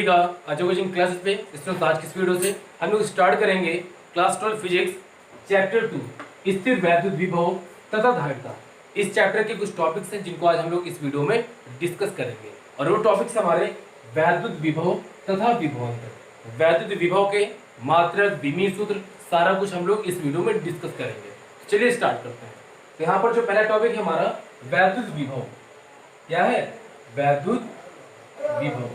सभी का आज कोचिंग क्लासेस पे स्टूडेंट्स आज की इस वीडियो से हम लोग स्टार्ट करेंगे क्लास 12 फिजिक्स चैप्टर 2 स्थिर वैद्युत विभव तथा धारिता। इस चैप्टर के कुछ टॉपिक्स हैं जिनको आज हम लोग इस वीडियो में डिस्कस करेंगे और वो टॉपिक्स हमारे वैद्युत विभव तथा विभवांतर, वैद्युत विभव के मात्रक, विमीय सूत्र, सारा कुछ हम लोग इस वीडियो में डिस्कस करेंगे। चलिए स्टार्ट करते हैं। तो यहाँ पर जो पहला टॉपिक है हमारा वैद्युत विभव, क्या है? वैद्युत विभव।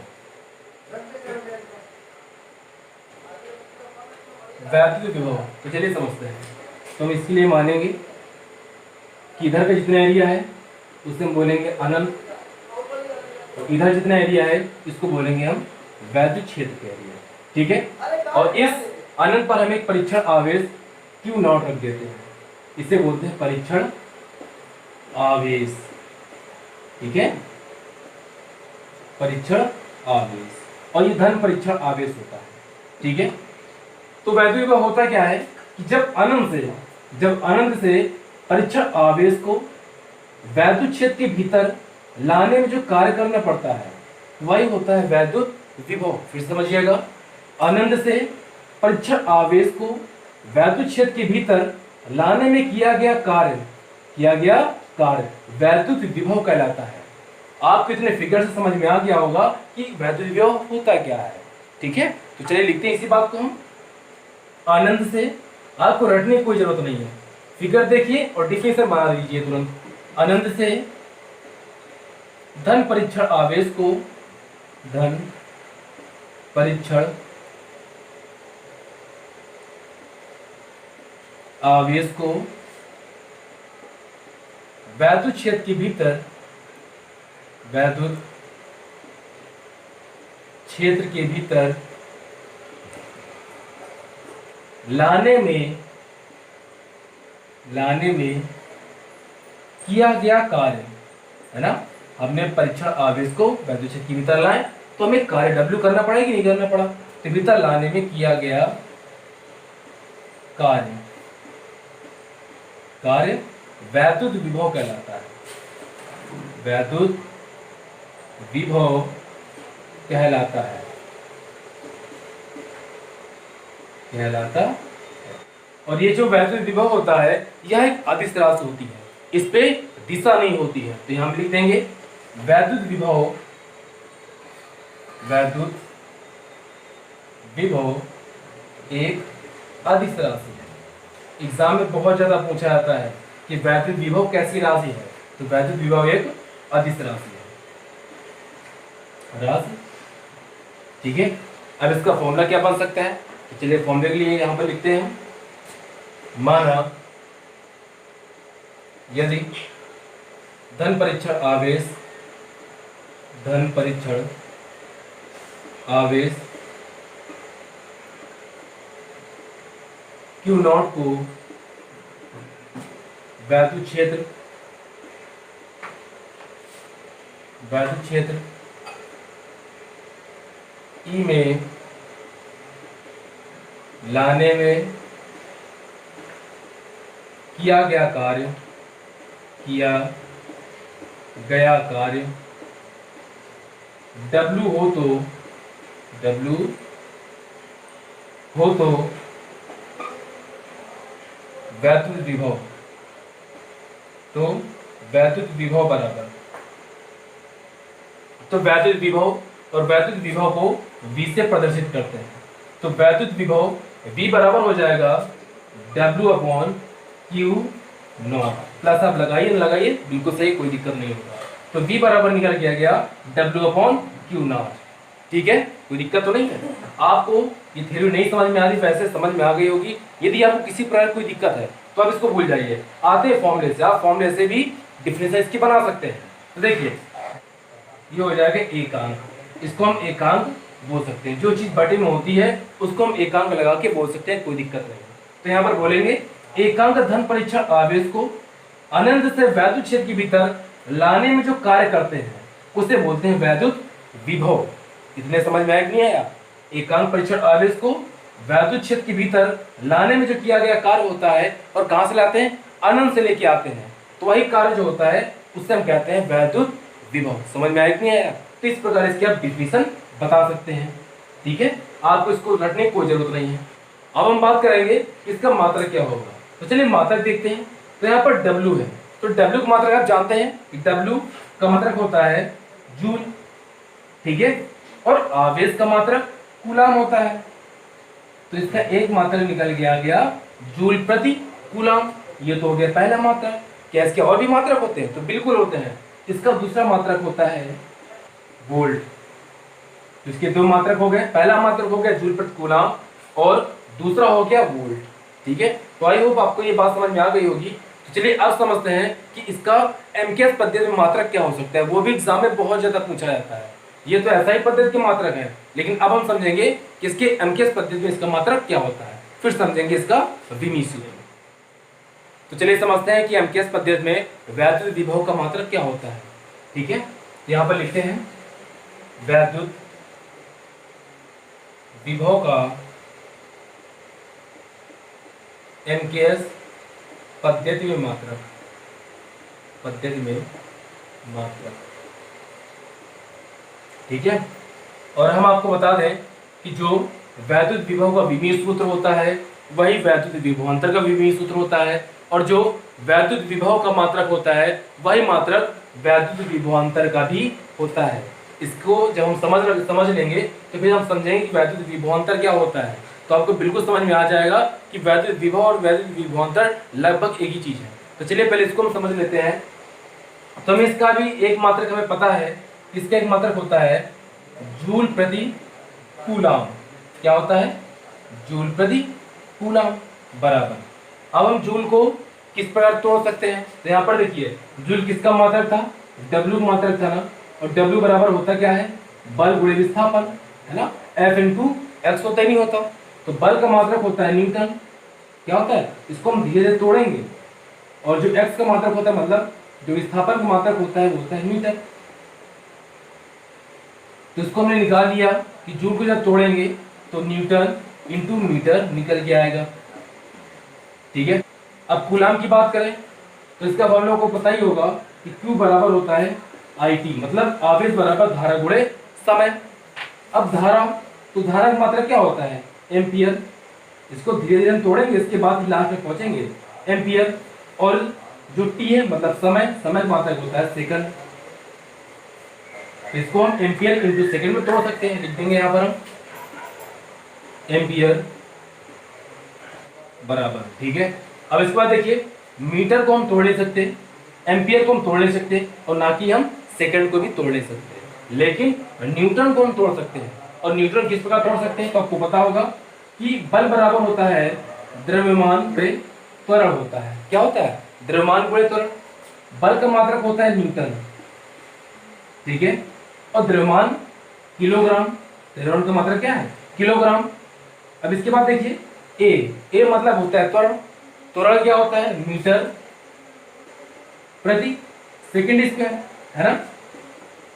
वैद्युत विभव तो चलिए समझते हैं। तो हम इसके लिए मानेंगे कि इधर का जितना एरिया है उसे हम बोलेंगे अनंत, और इधर जितना एरिया है इसको बोलेंगे हम वैद्युत क्षेत्र का एरिया। ठीक है, और इस अनंत पर हम एक परीक्षण आवेश Q0 रख देते हैं, इसे बोलते हैं परीक्षण आवेश। ठीक है, परीक्षण आवेश, और ये धन परीक्षण आवेश होता है। ठीक है, तो वैद्युत विभव होता क्या है कि जब अनंत से परीक्षण आवेश को वैद्युत क्षेत्र के भीतर लाने में जो कार्य करना पड़ता है वही होता है वैद्युत विभव। फिर समझिएगा, अनंत से परीक्षण आवेश को वैद्युत क्षेत्र के भीतर लाने में किया गया कार्य वैद्युत विभव कहलाता है। आपको इतने फिगर से समझ में आ गया होगा कि वैद्युत विभव होता क्या है। ठीक है, तो चलिए लिखते हैं इसी बात को हम। अनंत से, आपको रटने की कोई जरूरत नहीं है, फिगर देखिए और डिफिनेशन बना दीजिए तुरंत। अनंत से धन परीक्षण आवेश को वैद्युत क्षेत्र के भीतर लाने में किया गया कार्य है ना। हमने परीक्षण आवेश को वैद्युत क्षेत्र के भीतर लाए तो हमें कार्य W करना पड़ा कि नहीं करना पड़ा? तो भीतर लाने में किया गया कार्य वैद्युत विभव कहलाता है। वैद्युत विभव कहलाता है। और ये जो वैद्युत विभव होता है यह एक अदिश राशि होती है, इस पे दिशा नहीं होती है। तो यहां हम लिख देंगे वैद्युत विभव एक अदिश राशि है। एग्जाम में बहुत ज्यादा पूछा जाता है कि वैद्युत विभव कैसी राशि है, तो वैद्युत विभव एक अदिश राशि है। ठीक है, अब इसका फॉर्मूला क्या बन सकता है? तो चलिए फॉर्मूले के लिए यहां पर लिखते हैं। माना यदि धन परीक्षण आवेश Q0 को वैद्युत क्षेत्र E में लाने में किया गया कार्य W हो तो वैद्युत विभव बराबर, तो वैद्युत विभव और वैद्युत विभव को V से प्रदर्शित करते हैं। तो वैद्युत विभव V बराबर हो जाएगा W/Q0। प्लस आप लगाइए बिल्कुल सही, कोई दिक्कत नहीं होगा। तो V बराबर निकल गया W/Q0। ठीक है, कोई दिक्कत तो नहीं है। आपको ये थ्योरी नहीं समझ में आ रही, वैसे समझ में आ गई होगी। यदि आपको किसी प्रकार कोई दिक्कत है तो आप इसको भूल जाइए, आते हैं फॉर्मूले से, आप फॉर्मूले से भी डिफरेंस इसकी बना सकते हैं। तो देखिए ये हो जाएगा एकांक, इसको हम एकांक बोल सकते हैं। जो चीज बटे में होती है उसको हम एकांक लगा के बोल सकते हैं, कोई दिक्कत नहीं। तो यहाँ पर बोलेंगे एकांक धन परीक्षण आवेश को अनंत से वैद्युत क्षेत्र के भीतर लाने में जो कार्य करते हैं उसे बोलते हैं वैद्युत विभव। इतने समझ में आया कि नहीं आया? एकांक परीक्षण आवेश को वैद्युत क्षेत्र के भीतर लाने में जो किया गया कार्य होता है, और कहां से लाते हैं? अनंत से लेके आते हैं, तो वही कार्य जो होता है उससे हम कहते हैं वैद्युत विभव। समझ में आया कि नहीं आया? तो इस प्रकार इसकी आप डिफिनेशन बता सकते हैं। ठीक है, आपको इसको रटने की कोई जरूरत नहीं है। अब हम बात करेंगे इसका मात्रक क्या होगा। तो चलिए मात्रक देखते हैं। तो यहाँ पर W है, तो W का मात्रक आप जानते हैं कि W का मात्रक होता है जूल। ठीक है, और आवेश का मात्रक कूलाम होता है। तो इसका एक मात्रक निकल के आ गया जूल प्रति कूलाम। ये तो हो गया पहला मात्रक। क्या इसके और भी मात्रक होते हैं? तो बिल्कुल होते हैं। इसका दूसरा मात्रक होता है वोल्ट। तो इसके दो मात्रक हो गए, पहला मात्रक हो गया जूल प्रति कूलाम और दूसरा हो गया वोल्ट। ठीक है, तो आई होप आपको ये बात समझ में आ गई होगी। तो चलिए अब समझते हैं कि इसका एमकेएस पद्धति में मात्रक क्या हो सकता है। वो भी एग्जाम में बहुत ज्यादा पूछा जाता है। ये तो ऐसा ही पद्धति के मात्रक है, लेकिन अब हम समझेंगे कि इसके एमकेएस पद्धति में इसका मात्रक क्या होता है, फिर समझेंगे इसका विमीश्रण। तो चलिए समझते हैं कि एमकेएस पद्धति में वैद्युत विभव का मात्रक क्या होता है। ठीक है, तो यहाँ पर लिखते हैं वैद्युत विभव का एमकेएस पद्धति में मात्रक, पद्धति में मात्रक। ठीक है, और हम आपको बता दें कि जो वैद्युत विभव का विमीय सूत्र होता है वही वैद्युत विभवांतर का विमीय सूत्र होता है, और जो वैद्युत विभव का मात्रक होता है वही मात्रक वैद्युत विभवांतर का भी होता है। इसको जब हम समझ लेंगे तो फिर हम समझेंगे कि वैद्युत विभवांतर क्या होता है। तो आपको बिल्कुल समझ में आ जाएगा कि वैद्युत विभव और वैद्युत विभवांतर लगभग एक ही चीज है। तो चलिए पहले इसको हम समझ लेते हैं। तो हमें इसका भी एक मात्रक हमें पता है, इसका एक मात्रक होता है जूल प्रति कूलाम। क्या होता है? जूल प्रति कूलाम बराबर। अब हम जूल को किस प्रकार तोड़ सकते हैं? तो यहाँ पर देखिए जूल किसका मात्रक था? W मात्रक था ना, और W बराबर होता क्या है? बल गुणे विस्थापन, है ना। F इंटू एक्स होता ही नहीं होता, तो बल का मात्रक होता है न्यूटन। क्या होता है? इसको हम धीरे धीरे तोड़ेंगे, और जो x का मात्रक होता है मतलब जो विस्थापन का मात्रक होता है वो होता है मीटर। तो इसको हमने निकाल लिया कि जूल को जब तोड़ेंगे तो न्यूटन इंटू मीटर निकल के आएगा। ठीक है, अब कूलाम की बात करें तो इसका हम लोगों को पता ही होगा कि Q बराबर होता है IT, मतलब आवेश बराबर धारा गुणे समय। अब धारा, तो धारा का मात्रक क्या होता है? एम्पियर। इसको धीरे धीरे हम तोड़ेंगे, इसके बाद लास्ट में पहुंचेंगे एम्पियर। और जो T है मतलब समय, समय का मात्रक होता है सेकंड। इसको हम एम्पियर इंटू सेकंड में तोड़ सकते हैं। लिख देंगे यहाँ पर हम एम्पियर बराबर। ठीक है, अब इसके बाद देखिए मीटर को हम तोड़ नहीं सकते, एम्पियर को हम तोड़ नहीं सकते, और ना कि हम सेकंड को भी तोड़ नहीं सकते, लेकिन न्यूटन को हम तोड़ सकते हैं। और न्यूटन किस प्रकार तोड़ सकते हैं? तो आपको पता होगा कि बल बराबर होता है द्रव्यमान गुणे त्वरण होता है। क्या होता है? द्रव्यमान गुणे त्वरण। बल का मात्रक होता है न्यूटन, ठीक है, और द्रव्यमान किलोग्राम। द्रव्यमान का मात्रक क्या है? किलोग्राम। अब इसके बाद देखिए ए मतलब होता है त्वरण। त्वरण क्या होता है? मीटर प्रति सेकंड स्क्वायर, है ना।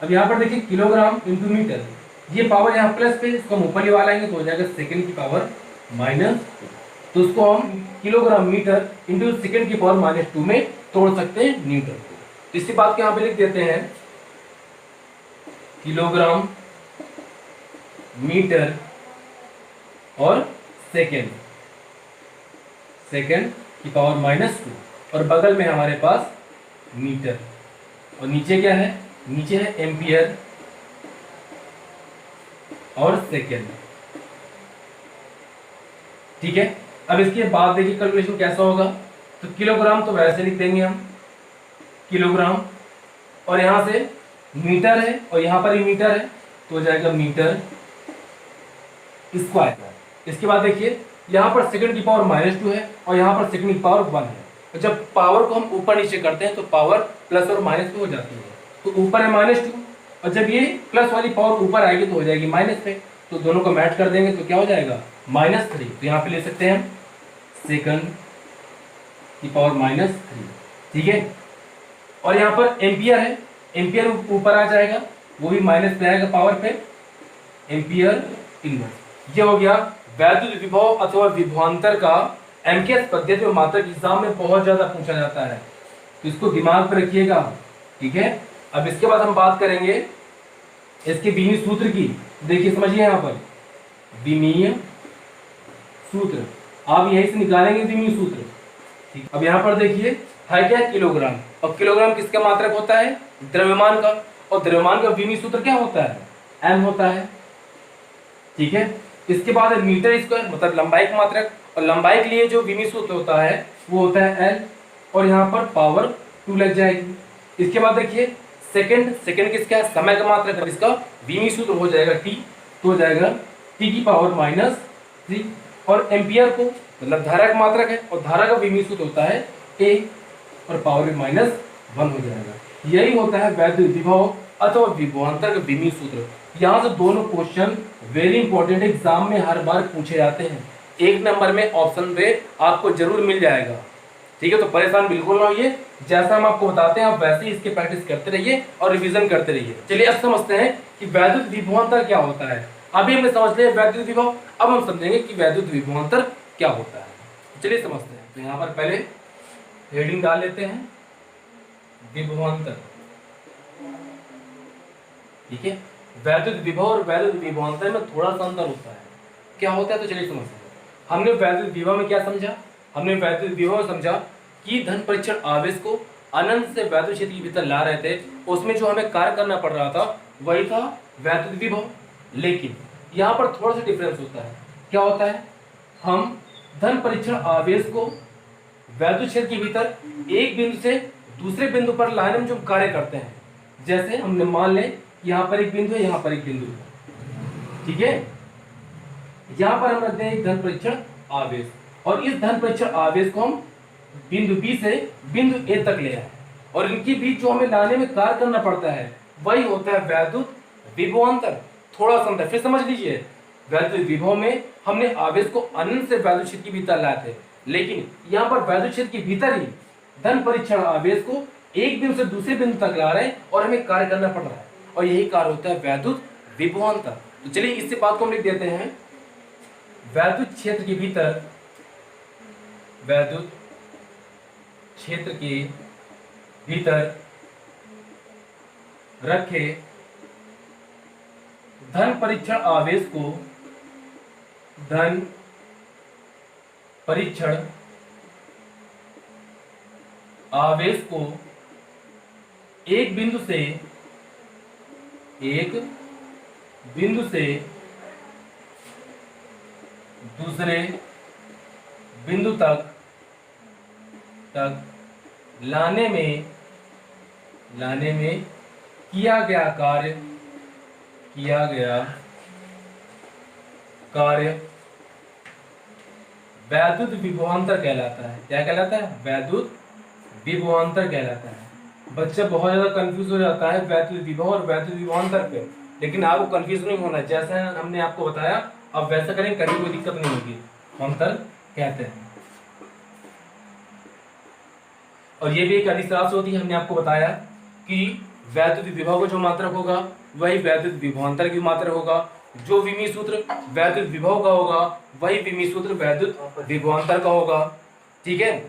अब यहाँ पर देखिए किलोग्राम इंटू मीटर, ये पावर यहाँ प्लस पे, इसको हम ऊपर निकाल लाएंगे तो हो जाएगा सेकंड की पावर माइनस। तो उसको हम किलोग्राम मीटर इंटू सेकंड की पावर -2 में तोड़ सकते हैं न्यूटन को। तो इसी बात को यहाँ पे लिख देते हैं किलोग्राम मीटर और सेकंड, सेकंड की पावर -2, और बगल में हमारे पास मीटर, और नीचे क्या है? नीचे है एम्पियर और सेकंड। ठीक है, अब इसके बाद देखिए कैलकुलेशन कैसा होगा। तो किलोग्राम तो वैसे लिख देंगे हम किलोग्राम, और यहां से मीटर है और यहां पर ही मीटर है, तो हो जाएगा मीटर स्क्वायर। इसके बाद देखिए यहाँ पर सेकंड की पावर -2 है और यहाँ पर सेकंड की पावर 1 है। तो जब पावर को हम ऊपर नीचे करते हैं तो पावर प्लस और माइनस पे हो जाती है। तो ऊपर है -2, और जब ये प्लस वाली पावर ऊपर आएगी तो हो जाएगी माइनस पे। तो दोनों को मैच कर देंगे तो क्या हो जाएगा? -3। तो यहाँ पे ले सकते हैं हम सेकंड की पावर -3। ठीक है, और यहाँ पर एम्पियर है, एम्पियर ऊपर आ जाएगा, वो भी माइनस पे आएगा पावर पे, एम्पियर इनवर्स। ये हो गया वैद्युत विभव अथवा विभवांतर का एमकेएस पद्धति में मात्रक एग्जाम में बहुत ज्यादा पूछा जाता है, तो इसको दिमाग पे रखिएगा। ठीक है, अब इसके बाद हम बात करेंगे इसके विमीय सूत्र की देखिए, समझिए यहाँ पर विमीय सूत्र आप यहीं से निकालेंगे विमीय सूत्र। ठीक, अब यहाँ पर देखिए है क्या, किलोग्राम, और किलोग्राम किसका मात्रक होता है, द्रव्यमान का, और द्रव्यमान का विमीय सूत्र क्या होता है, m होता है। ठीक है, इसके बाद है मीटर स्क्वायर, मतलब लंबाई का मात्रक, और लंबाई के लिए जो विमीय सूत्र होता है वो होता है l, और यहाँ पर पावर 2 लग जाएगी। इसके बाद देखिए सेकंड, सेकंड किसका है, समय का मात्रक है, इसका विमीय सूत्र हो जाएगा t, तो हो जाएगा t की पावर -3, और एम्पियर को मतलब धारा का मात्रक है, और धारा का विमीय सूत्र होता है a, और पावर में -1 हो जाएगा। यही होता है वैद्युत विभव अथवा विभवांतर का विमीय सूत्र। यहाँ से दोनों क्वेश्चन वेरी इंपॉर्टेंट एग्जाम में हर बार पूछे जाते हैं, 1 नंबर में ऑप्शन पे आपको जरूर मिल जाएगा। ठीक है, तो परेशान बिल्कुल ना होइए, जैसा हम आपको बताते हैं आप वैसे ही इसके प्रैक्टिस करते रहिए और रिवीजन करते रहिए। चलिए अब समझते हैं कि वैद्युत विभवांतर क्या होता है। अभी हमने समझ लिया वैद्युत विभव, अब हम समझेंगे कि वैद्युत विभवांतर क्या होता है। चलिए समझते हैं। तो यहाँ पर पहले हेडिंग डाल लेते हैं, विभवांतर। ठीक है, वैद्युत विभव और वैद्युत विभवांतर में थोड़ा सा अंतर होता है। क्या होता है, तो चलिए समझते हैं। हमने वैद्युत विभव में क्या समझा, हमने वैद्युत विभव में समझा कि धन परीक्षण आवेश को अनंत से वैद्युत क्षेत्र के भीतर ला रहे थे, उसमें जो हमें कार्य करना पड़ रहा था वही था वैद्युत विभव। लेकिन यहाँ पर थोड़ा सा डिफरेंस होता है। क्या होता है, हम धन परीक्षण आवेश को वैद्युत क्षेत्र के भीतर एक बिंदु से दूसरे बिंदु पर लाने में जो कार्य करते हैं, जैसे हमने मान लें यहाँ पर एक बिंदु है, यहाँ पर एक बिंदु है। ठीक है, यहाँ पर हम रखते हैं एक धन परीक्षण आवेश, और इस धन परीक्षण आवेश को हम बिंदु बी से बिंदु ए तक ले आए, और इनके बीच जो हमें लाने में कार्य करना पड़ता है वही होता है वैद्युत विभवांतर। थोड़ा सा अंतर फिर समझ लीजिए, वैद्युत विभव में हमने आवेश को अनंत से वैद्युत क्षेत्र के भीतर लाए थे, लेकिन यहाँ पर वैद्युत क्षेत्र के भीतर ही धन परीक्षण आवेश को एक बिंदु से दूसरे बिंदु तक ला रहे हैं और हमें कार्य करना पड़ रहा है, और यही कार्य होता है वैद्युत विभवांतर। तो चलिए इससे बात को हम लिख देते हैं, वैद्युत क्षेत्र के भीतर, वैद्युत क्षेत्र के भीतर रखे धन परीक्षण आवेश को, धन परीक्षण आवेश को एक बिंदु से दूसरे बिंदु तक लाने में किया गया कार्य वैद्युत विभवांतर कहलाता है। क्या कहलाता है, वैद्युत विभवांतर कहलाता है। बच्चा बहुत ज्यादा कंफ्यूज हो जाता है वैद्युत विभव और वैद्युत विभवांतर पे, लेकिन आपको कंफ्यूज नहीं होना, जैसा हमने आपको बताया अब वैसा करें, कभी कोई दिक्कत नहीं होगी। अंतर कहते हैं, और ये भी एक अधिक राशि होती है। हमने आपको बताया कि वैद्युत विभव का जो मात्रक होगा वही वैद्युत विभवांतर की मात्रक होगा, जो विमीय सूत्र वैद्युत विभव का होगा वही विमीय सूत्र वैद्युत विभवांतर का होगा। ठीक है,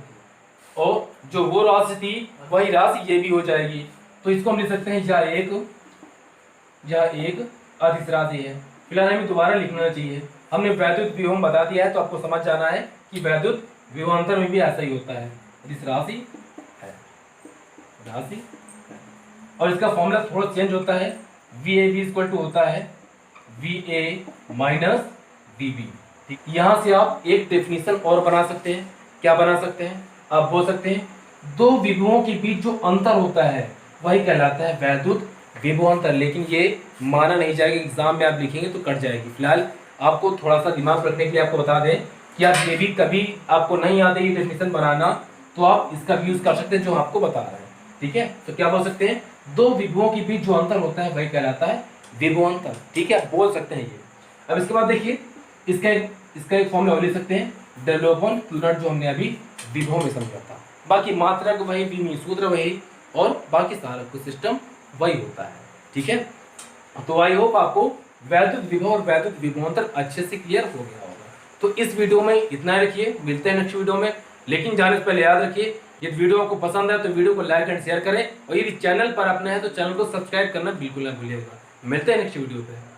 और जो वो राशि थी वही राशि ये भी हो जाएगी। तो इसको हम लिख सकते हैं यह एक अधिक राशि है। फिलहाल हमें दोबारा लिखना चाहिए, हमने वैद्युत विभव बता दिया है, तो आपको समझ जाना है कि वैद्युत विभवांतर में भी ऐसा ही होता है, अधिक राशि है। और इसका फॉर्मूला थोड़ा चेंज होता है, VAB इक्वल टू होता है VA माइनस VB। ठीक, यहाँ से आप एक डेफिनेशन और बना सकते हैं। क्या बना सकते हैं, आप बोल सकते हैं दो विभवों के बीच जो अंतर होता है वही कहलाता है वैद्युत विभवांतर। लेकिन ये माना नहीं जाएगा, एग्जाम में आप लिखेंगे तो कट जाएगी। फिलहाल आपको थोड़ा सा दिमाग रखने के लिए आपको बता दें कि आप ये भी कभी आपको नहीं आते ये डेफिनेशन बनाना, तो आप इसका भी यूज कर सकते हैं जो आपको बता रहे हैं। ठीक है, तो क्या बोल सकते हैं, दो विभवों के बीच जो अंतर होता है वही कहलाता है विभवांतर। ठीक है, बोल सकते हैं ये। अब इसके बाद देखिए इसका एक फॉर्मूला ले सकते हैं, डेल अपॉन क्यू नॉट, जो हमने अभी विभव में समझा था। बाकी मात्रक वही, विमीय सूत्र वही, और बाकी सारा कुछ सिस्टम वही होता है। ठीक है, तो आई होप आपको वैद्युत विभव और वैद्युत विभवांतर अच्छे से क्लियर हो गया होगा। तो इस वीडियो में इतना रखिए, मिलते हैं नेक्स्ट वीडियो में। लेकिन जाने से पहले याद रखिए, यदि वीडियो आपको पसंद है तो वीडियो को लाइक एंड शेयर करें, और यदि चैनल पर अपने हैं तो चैनल को सब्सक्राइब करना बिल्कुल ना भूलिएगा। मिलते हैं नेक्स्ट वीडियो पे।